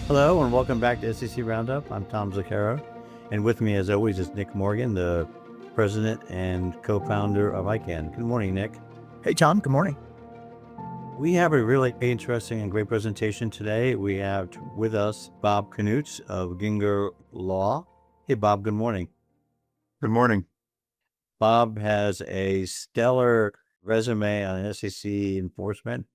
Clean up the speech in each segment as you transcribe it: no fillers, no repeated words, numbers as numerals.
Hello and welcome back to SEC Roundup. I'm Tom Zaccaro, and with me as always is Nick Morgan, the president and co-founder of ICANN. Good morning, Nick. Hey, Tom. Good morning. We have a really interesting and great presentation today. We have with us Bob Knuts of Gungnir Law. Hey, Bob, good morning. Good morning. Bob has a stellar resume on SEC enforcement.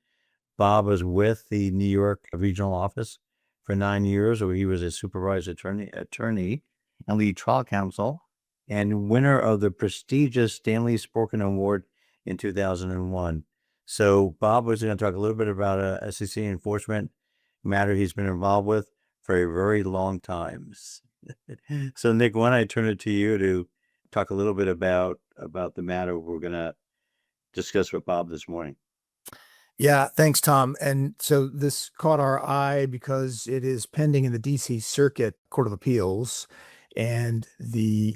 Bob was with the New York regional office for 9 years, where he was a supervised attorney and lead trial counsel, and winner of the prestigious Stanley Sporkin Award in 2001. So Bob was going to talk a little bit about a SEC enforcement matter he's been involved with for a very long time. So Nick, why don't I turn it to you to talk a little bit about the matter we're going to discuss with Bob this morning. Yeah, thanks, Tom. And so this caught our eye because it is pending in the DC Circuit Court of Appeals, and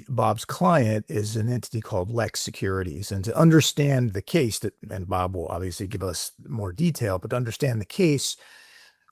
Bob's client is an entity called Lek Securities. And to understand the case, and Bob will obviously give us more detail, but to understand the case,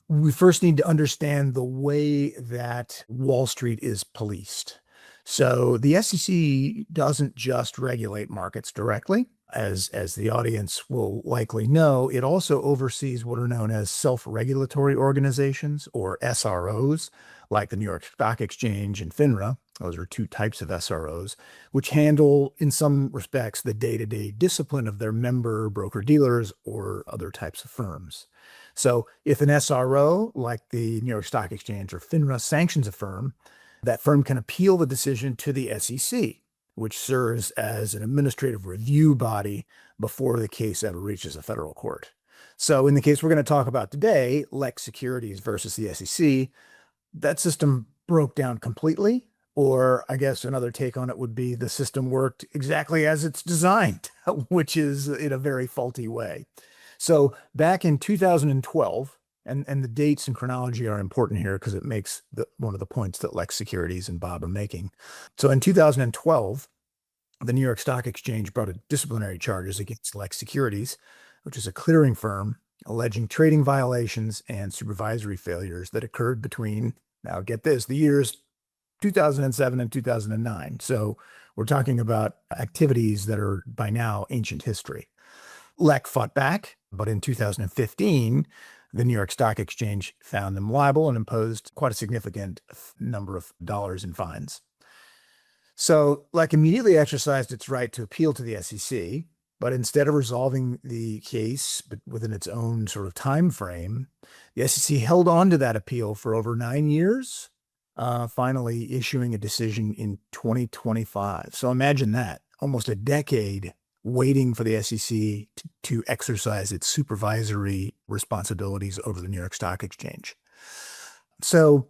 we first need to understand the way that Wall Street is policed. So the SEC doesn't just regulate markets directly. As the audience will likely know, it also oversees what are known as self-regulatory organizations, or SROs, like the New York Stock Exchange and FINRA. Those are two types of SROs, which handle, in some respects, the day-to-day discipline of their member broker-dealers or other types of firms. So if an SRO, like the New York Stock Exchange or FINRA, sanctions a firm, that firm can appeal the decision to the SEC, which serves as an administrative review body before the case ever reaches a federal court. So in the case we're going to talk about today, Lek Securities versus the SEC, that system broke down completely, or I guess another take on it would be the system worked exactly as it's designed, which is in a very faulty way. So back in 2012, and the dates and chronology are important here because it makes one of the points that Lek Securities and Bob are making. So in 2012, the New York Stock Exchange brought disciplinary charges against Lek Securities, which is a clearing firm, alleging trading violations and supervisory failures that occurred between, now get this, the years 2007 and 2009. So we're talking about activities that are by now ancient history. Lek fought back, but in 2015, the New York Stock Exchange found them liable and imposed quite a significant number of dollars in fines. So Lek immediately exercised its right to appeal to the SEC, but instead of resolving the case within its own sort of time frame, the SEC held on to that appeal for over 9 years, finally issuing a decision in 2025. So imagine that, almost a decade waiting for the SEC to exercise its supervisory responsibilities over the New York Stock Exchange. So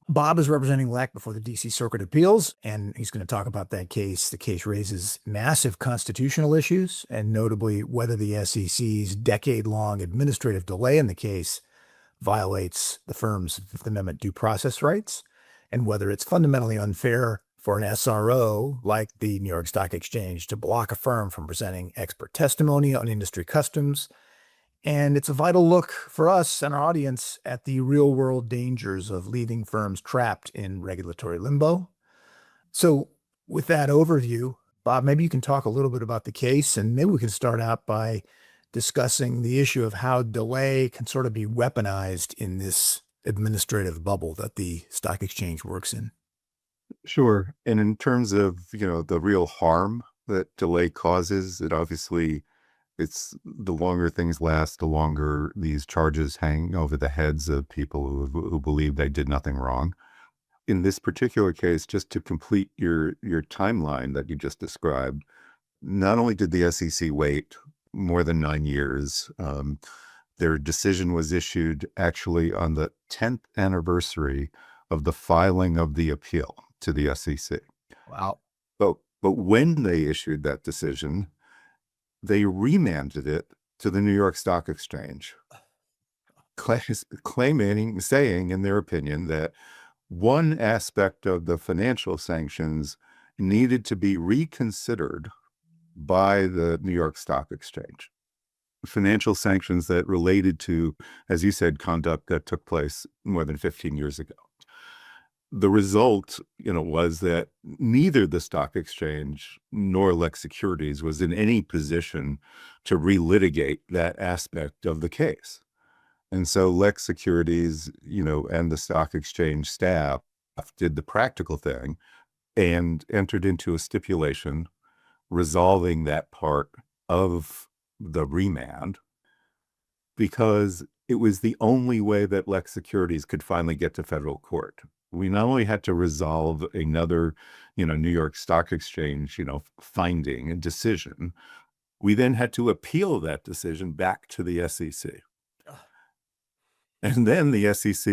Bob is representing Lek before the DC Circuit Appeals, and he's going to talk about that case. The case raises massive constitutional issues, and notably whether the SEC's decade-long administrative delay in the case violates the firm's Fifth Amendment due process rights, and whether it's fundamentally unfair for an SRO like the New York Stock Exchange to block a firm from presenting expert testimony on industry customs. And it's a vital look for us and our audience at the real-world dangers of leaving firms trapped in regulatory limbo. So with that overview, Bob, maybe you can talk a little bit about the case, and maybe we can start out by discussing the issue of how delay can sort of be weaponized in this administrative bubble that the stock exchange works in. Sure. And in terms of, the real harm that delay causes, it's the longer things last, the longer these charges hang over the heads of people who believe they did nothing wrong. In this particular case, just to complete your timeline that you just described, not only did the SEC wait more than 9 years, their decision was issued actually on the 10th anniversary of the filing of the appeal to the SEC. Wow. But when they issued that decision, they remanded it to the New York Stock Exchange, saying in their opinion that one aspect of the financial sanctions needed to be reconsidered by the New York Stock Exchange. financial sanctions that related to, as you said, conduct that took place more than 15 years ago. The result, was that neither the stock exchange nor Lek Securities was in any position to relitigate that aspect of the case. And so Lek Securities, and the stock exchange staff did the practical thing and entered into a stipulation resolving that part of the remand, because it was the only way that Lek Securities could finally get to federal court. We not only had to resolve another, New York Stock Exchange, finding and decision, we then had to appeal that decision back to the SEC. And then the SEC,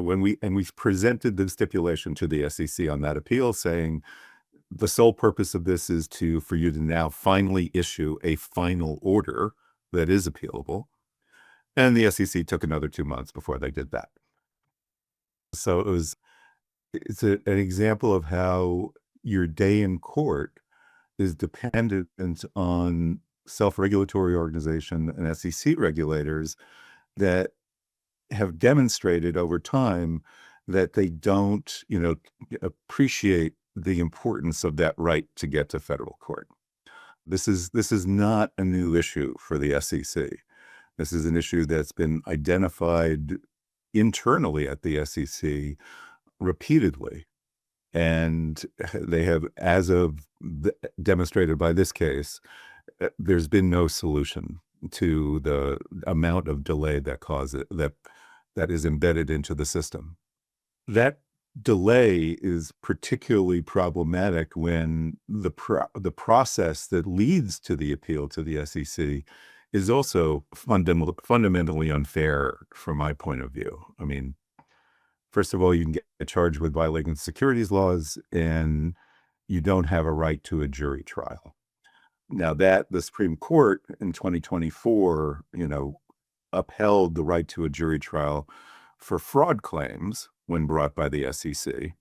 when we presented the stipulation to the SEC on that appeal, saying the sole purpose of this is for you to now finally issue a final order that is appealable. And the SEC took another 2 months before they did that. So it's an example of how your day in court is dependent on self-regulatory organization and SEC regulators that have demonstrated over time that they don't, appreciate the importance of that right to get to federal court. This is not a new issue for the SEC. This is an issue that's been identified internally at the SEC repeatedly. And they have, as of demonstrated by this case, there's been no solution to the amount of delay that is embedded into the system. That delay is particularly problematic when the process that leads to the appeal to the SEC is also fundamentally unfair from my point of view. I mean, first of all, you can get charged with violating securities laws, and you don't have a right to a jury trial. Now that the Supreme Court in 2024, upheld the right to a jury trial for fraud claims when brought by the SEC,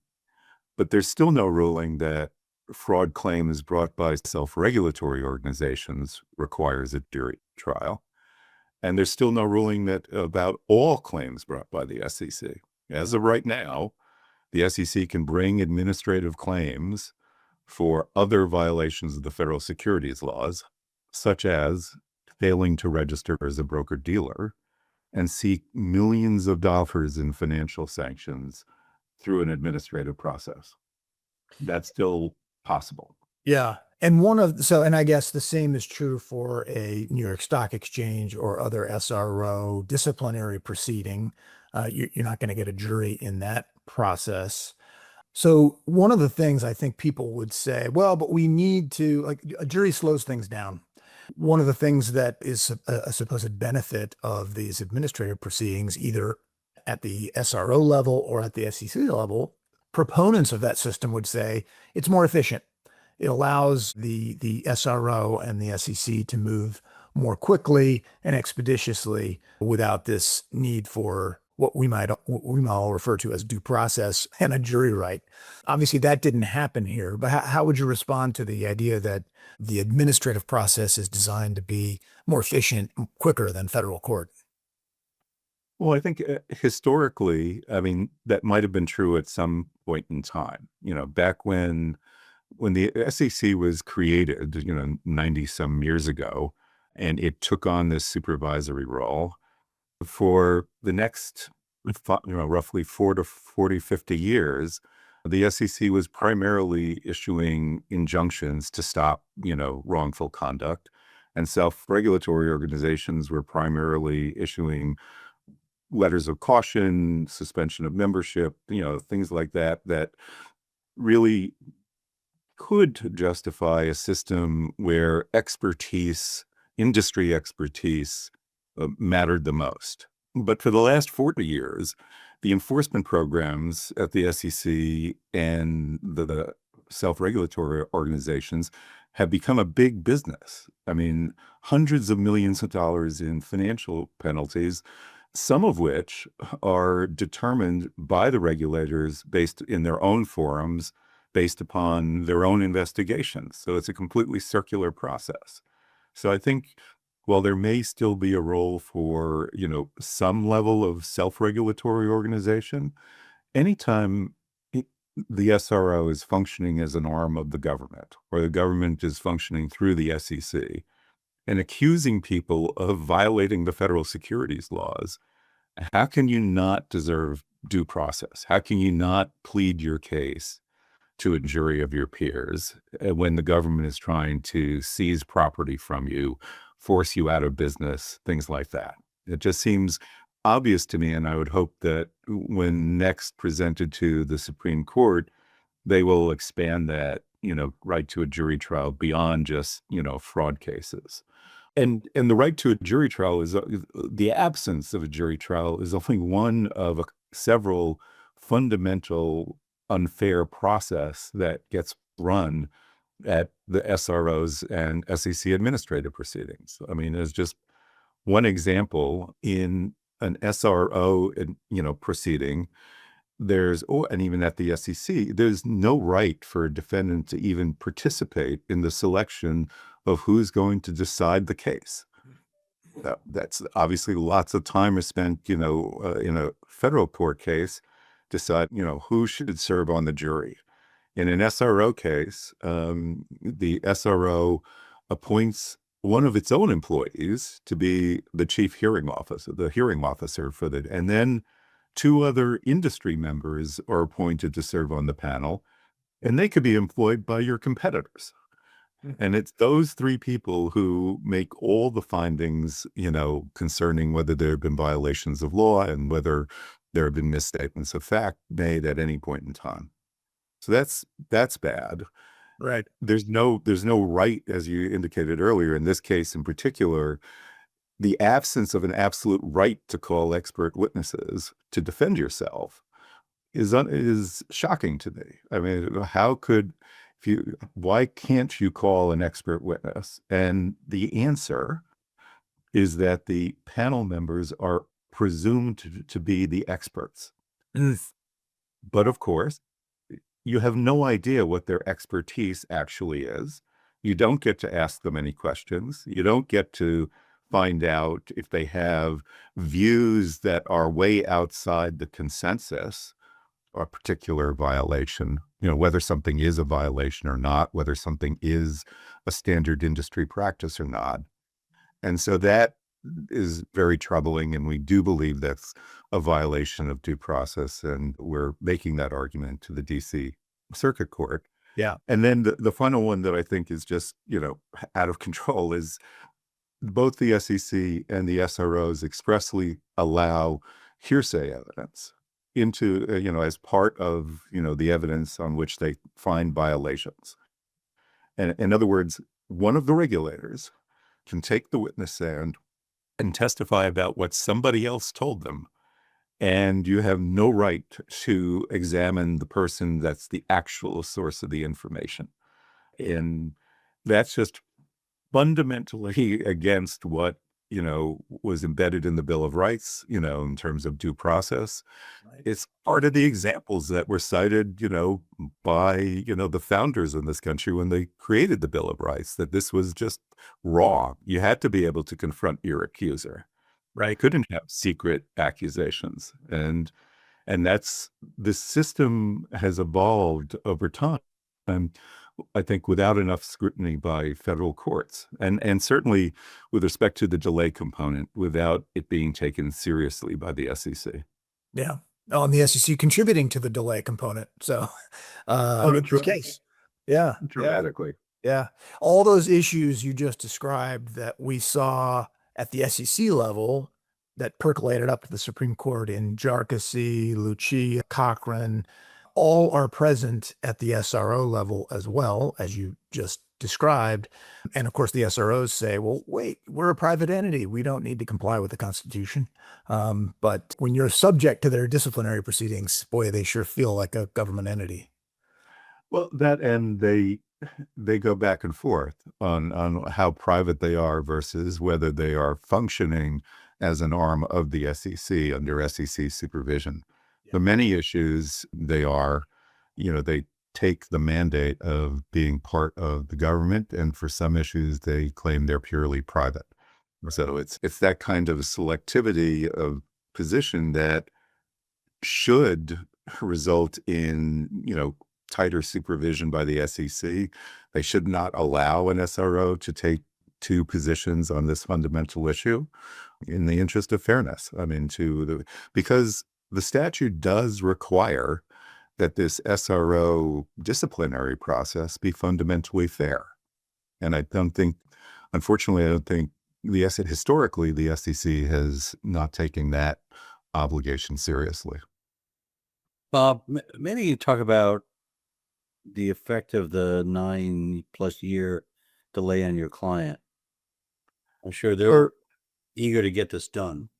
but there's still no ruling that fraud claims brought by self-regulatory organizations requires a jury trial. And there's still no ruling that about all claims brought by the SEC. As of right now, the SEC can bring administrative claims for other violations of the federal securities laws, such as failing to register as a broker-dealer, and seek millions of dollars in financial sanctions through an administrative process. That's still possible. Yeah. And I guess the same is true for a New York Stock Exchange or other SRO disciplinary proceeding. You're not going to get a jury in that process. So one of the things I think people would say, well, but we need to, like, a jury slows things down. One of the things that is a supposed benefit of these administrative proceedings, either at the SRO level or at the SEC level, proponents of that system would say it's more efficient. It allows the SRO and the SEC to move more quickly and expeditiously without this need for what we might all refer to as due process and a jury right. Obviously, that didn't happen here. But how would you respond to the idea that the administrative process is designed to be more efficient, quicker than federal court? Well, I think historically, I mean, that might have been true at some point in time. Back when the SEC was created, 90 some years ago, and it took on this supervisory role for the next, roughly 50 years, the SEC was primarily issuing injunctions to stop, wrongful conduct, and self-regulatory organizations were primarily issuing letters of caution, suspension of membership, things like that really could justify a system where industry expertise mattered the most. But for the last 40 years, the enforcement programs at the SEC and the self-regulatory organizations have become a big business. I mean, hundreds of millions of dollars in financial penalties, some of which are determined by the regulators based in their own forums, based upon their own investigations. So it's a completely circular process. So I think while there may still be a role for, some level of self-regulatory organization, anytime the SRO is functioning as an arm of the government, or the government is functioning through the SEC, and accusing people of violating the federal securities laws, how can you not deserve due process? How can you not plead your case to a jury of your peers when the government is trying to seize property from you, force you out of business, things like that? It just seems obvious to me, and I would hope that when next presented to the Supreme Court, they will expand that, right to a jury trial beyond just, fraud cases. And the right to a jury trial is the absence of a jury trial is only one of several fundamental unfair process that gets run at the SROs and SEC administrative proceedings. I mean, there's just one example in an SRO, proceeding. And even at the SEC, there's no right for a defendant to even participate in the selection of who's going to decide the case. That's obviously lots of time is spent, in a federal court case, decide, who should serve on the jury. In an SRO case, the SRO appoints one of its own employees to be the chief hearing officer, and then two other industry members are appointed to serve on the panel, and they could be employed by your competitors. And it's those three people who make all the findings, concerning whether there have been violations of law and whether there have been misstatements of fact made at any point in time. So that's bad. Right. There's no right, as you indicated earlier, in this case in particular, the absence of an absolute right to call expert witnesses to defend yourself is shocking to me. I mean, why can't you call an expert witness? And the answer is that the panel members are presumed to be the experts. But of course, you have no idea what their expertise actually is. You don't get to ask them any questions. You don't get to find out if they have views that are way outside the consensus or a particular violation, whether something is a violation or not, whether something is a standard industry practice or not. And so that is very troubling, and we do believe that's a violation of due process, and we're making that argument to the DC Circuit Court. Yeah. And then the final one that I think is just, out of control is both the SEC and the SROs expressly allow hearsay evidence into, as part of, the evidence on which they find violations. And in other words, one of the regulators can take the witness stand and testify about what somebody else told them, and you have no right to examine the person that's the actual source of the information. And that's just fundamentally against what, was embedded in the Bill of Rights, in terms of due process. Right. It's part of the examples that were cited, by, the founders in this country when they created the Bill of Rights, that this was just wrong. You had to be able to confront your accuser. Right. You couldn't have secret accusations. And that's, this system has evolved over time. And I think without enough scrutiny by federal courts, and certainly with respect to the delay component, without it being taken seriously by the SEC. Yeah. Oh, and the SEC contributing to the delay component. So, case. Yeah. Dramatically. Yeah. All those issues you just described that we saw at the SEC level that percolated up to the Supreme Court in Jarkissi, Lucia, Cochran, all are present at the SRO level as well, as you just described. And of course, the SROs say, well, wait, we're a private entity. We don't need to comply with the Constitution. But when you're subject to their disciplinary proceedings, boy, they sure feel like a government entity. Well, and they go back and forth on how private they are versus whether they are functioning as an arm of the SEC under SEC supervision. For many issues, they are, they take the mandate of being part of the government, and for some issues, they claim they're purely private. So it's that kind of selectivity of position that should result in, tighter supervision by the SEC. They should not allow an SRO to take two positions on this fundamental issue in the interest of fairness. I mean, because the statute does require that this SRO disciplinary process be fundamentally fair. And unfortunately, I don't think historically, the SEC has not taken that obligation seriously. Bob, maybe you talk about the effect of the 9+ year delay on your client. I'm sure they're eager to get this done.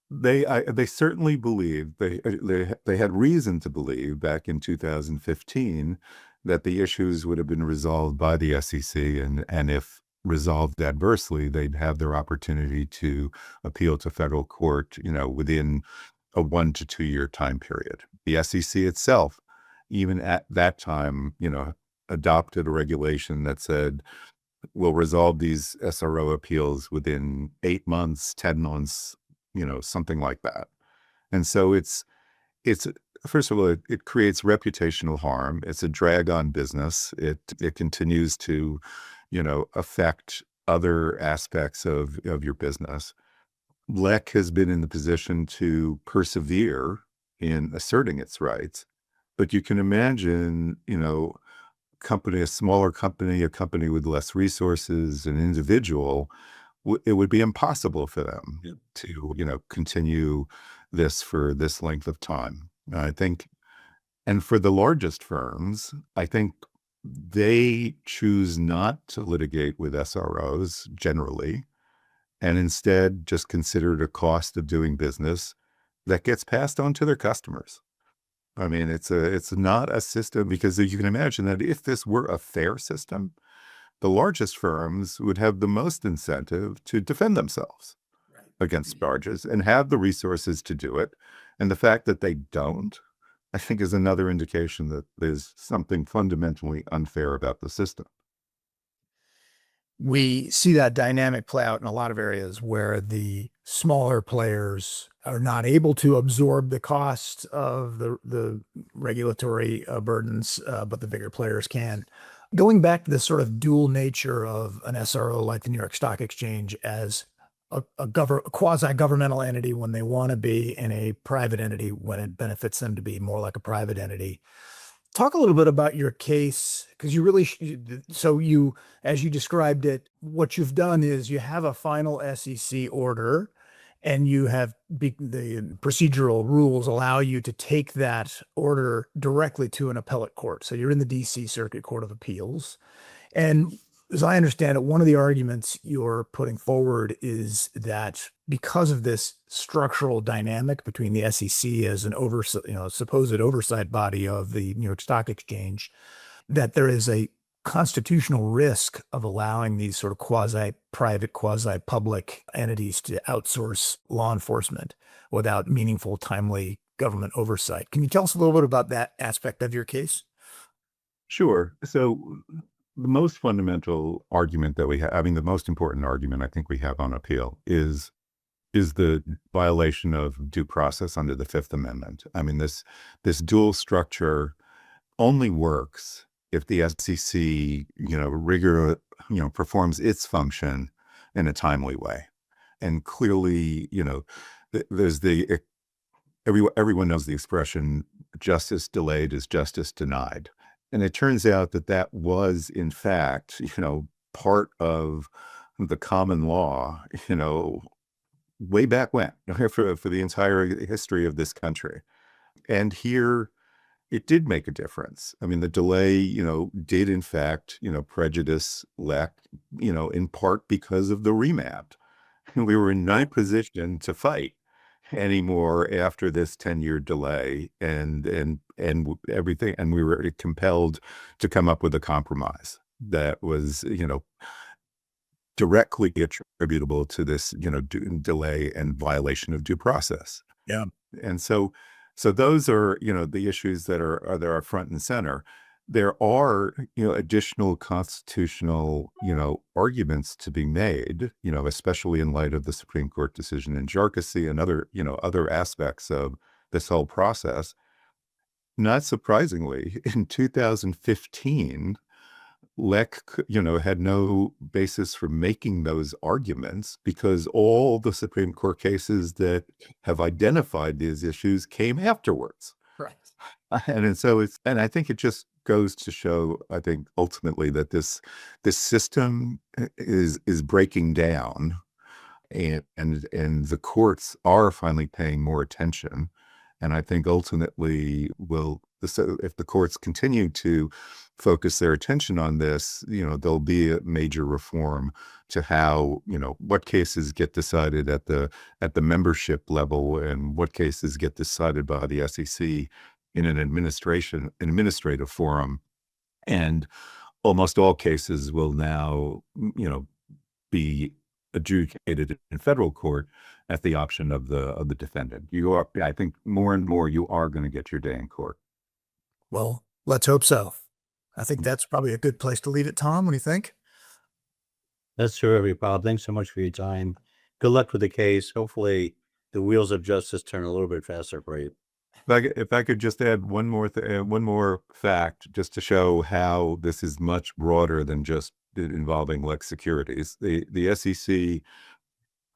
They certainly believe they had reason to believe back in 2015 that the issues would have been resolved by the SEC, and if resolved adversely, they'd have their opportunity to appeal to federal court, within a 1 to 2 year time period. The SEC itself, even at that time, adopted a regulation that said, we'll resolve these SRO appeals within 8 months, 10 months, something like that. And so it's first of all, it creates reputational harm. It's a drag on business. It continues to, affect other aspects of your business. Lek has been in the position to persevere in asserting its rights, but you can imagine, a smaller company, a company with less resources, an individual, it would be impossible for them to, continue this for this length of time. I think, and for the largest firms, I think they choose not to litigate with SROs generally, and instead just consider it a cost of doing business that gets passed on to their customers. I mean, it's not a system, because you can imagine that if this were a fair system, the largest firms would have the most incentive to defend themselves against charges and have the resources to do it. And the fact that they don't, I think, is another indication that there's something fundamentally unfair about the system. We see that dynamic play out in a lot of areas where the smaller players are not able to absorb the cost of the regulatory burdens, but the bigger players can. Going back to the sort of dual nature of an SRO like the New York Stock Exchange as a quasi-governmental entity when they want to be, and a private entity when it benefits them to be more like a private entity. Talk a little bit about your case, because as you described it, what you've done is you have a final SEC order, and you have the procedural rules allow you to take that order directly to an appellate court. So you're in the DC Circuit Court of Appeals. And as I understand it, one of the arguments you're putting forward is that because of this structural dynamic between the SEC as an supposed oversight body of the New York Stock Exchange, that there is a constitutional risk of allowing these sort of quasi-private, quasi-public entities to outsource law enforcement without meaningful, timely government oversight. Can you tell us a little bit about that aspect of your case? Sure. So the most fundamental argument that we have, the most important argument I think we have on appeal is the violation of due process under the Fifth Amendment. I mean, this dual structure only works if the SEC, performs its function in a timely way. And clearly, there's everyone knows the expression, justice delayed is justice denied. And it turns out that was, in fact, part of the common law, way back when, for the entire history of this country. And here, it did make a difference. I mean, the delay, did in fact, prejudice Lek, in part because of the remand. We were in no position to fight anymore after this 10-year delay and everything. And we were compelled to come up with a compromise that was, directly attributable to this, delay and violation of due process. Yeah. And so those are, the issues that are front and center. there are, additional constitutional, arguments to be made, especially in light of the Supreme Court decision in Jarkissi and other aspects of this whole process. Not surprisingly, in 2015, Lek, had no basis for making those arguments because all the Supreme Court cases that have identified these issues came afterwards. Right. And I think it just goes to show, I think ultimately that this system is breaking down, and the courts are finally paying more attention. And I think ultimately if the courts continue to focus their attention on this, there'll be a major reform to how, what cases get decided at the membership level and what cases get decided by the SEC in an administrative forum. And almost all cases will now, be adjudicated in federal court at the option of the defendant. I think more and more you are going to get your day in court. Well, let's hope so. I think that's probably a good place to leave it, Tom. What do you think? That's terrific, Bob. Thanks so much for your time. Good luck with the case. Hopefully the wheels of justice turn a little bit faster for you. If I could just add one more fact, just to show how this is much broader than just involving Lek Securities. The SEC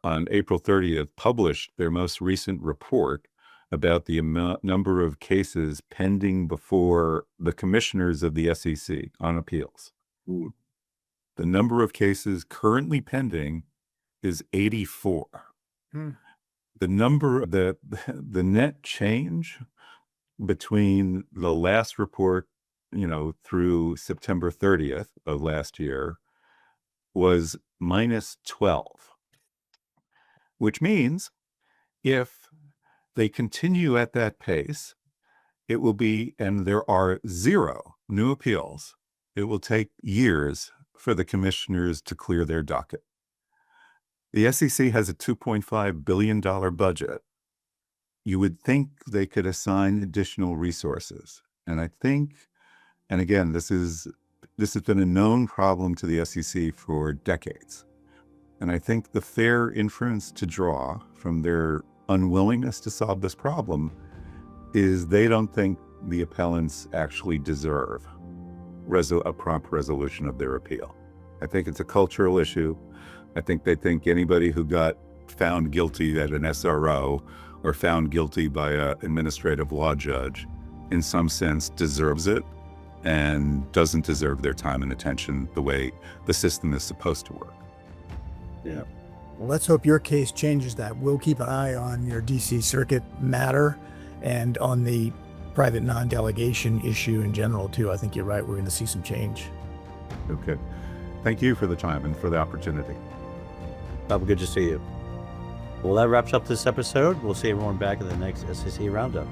on April 30th published their most recent report about the number of cases pending before the commissioners of the SEC on appeals. Ooh. The number of cases currently pending is 84. The number, the net change between the last report, through September 30th of last year was -12, which means if they continue at that pace, it will be, and there are 0 new appeals, it will take years for the commissioners to clear their docket. The SEC has a $2.5 billion budget. You would think they could assign additional resources. And I think, and again, this has been a known problem to the SEC for decades. And I think the fair inference to draw from their unwillingness to solve this problem is they don't think the appellants actually deserve a prompt resolution of their appeal. I think it's a cultural issue. I think they think anybody who got found guilty at an SRO or found guilty by an administrative law judge in some sense deserves it and doesn't deserve their time and attention the way the system is supposed to work. Yeah. Well, let's hope your case changes that. We'll keep an eye on your DC Circuit matter and on the private non-delegation issue in general, too. I think you're right. We're going to see some change. Okay. Thank you for the time and for the opportunity. Bob, good to see you. Well, that wraps up this episode. We'll see everyone back in the next SEC Roundup.